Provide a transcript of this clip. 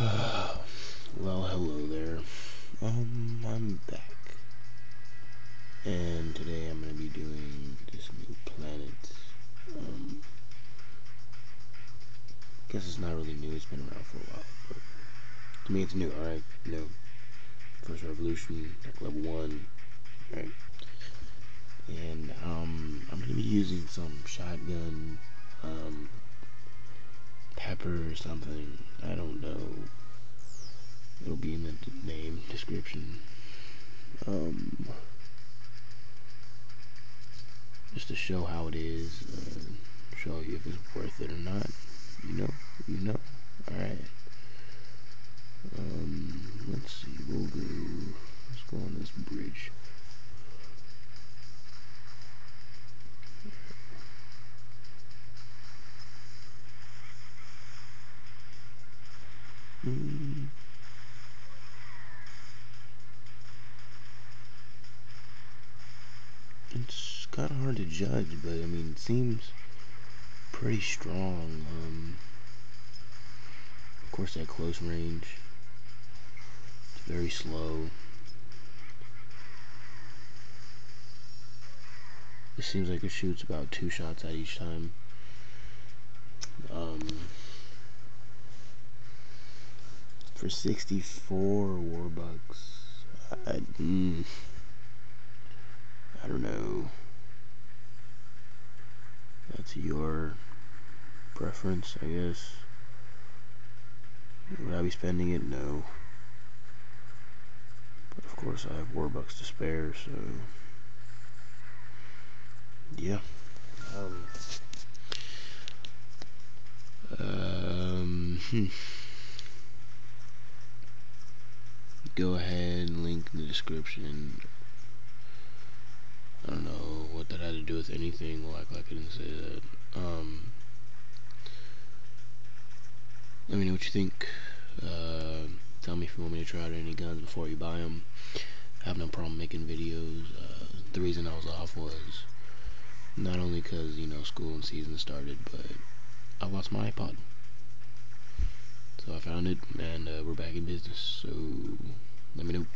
Well, hello there. I'm back, and today I'm gonna be doing this new planet. Guess it's not really new. It's been around for a while, but to me it's new. All right, first revolution, like level 1, right? And I'm gonna be using some shotgun, pepper or something. I don't know. It'll be in the name description. Just to show how it is, show you if it's worth it or not. You know. All right. Let's see. Let's go on this bridge. It's kind of hard to judge, but I mean, it seems pretty strong. Of course, at close range, it's very slow. It seems like it shoots about 2 shots at each time. For 64 warbucks, I don't know. That's your preference, I guess. Would I be spending it? No. But of course, I have warbucks to spare, so yeah. Go ahead, link in the description. I don't know what that had to do with anything. We'll act like I didn't say that. Let me know what you think. Tell me if you want me to try out any guns before you buy them. I have no problem making videos. The reason I was off was not only because, school and season started, but I lost my iPod. So I found it, and we're back in business. So let me know.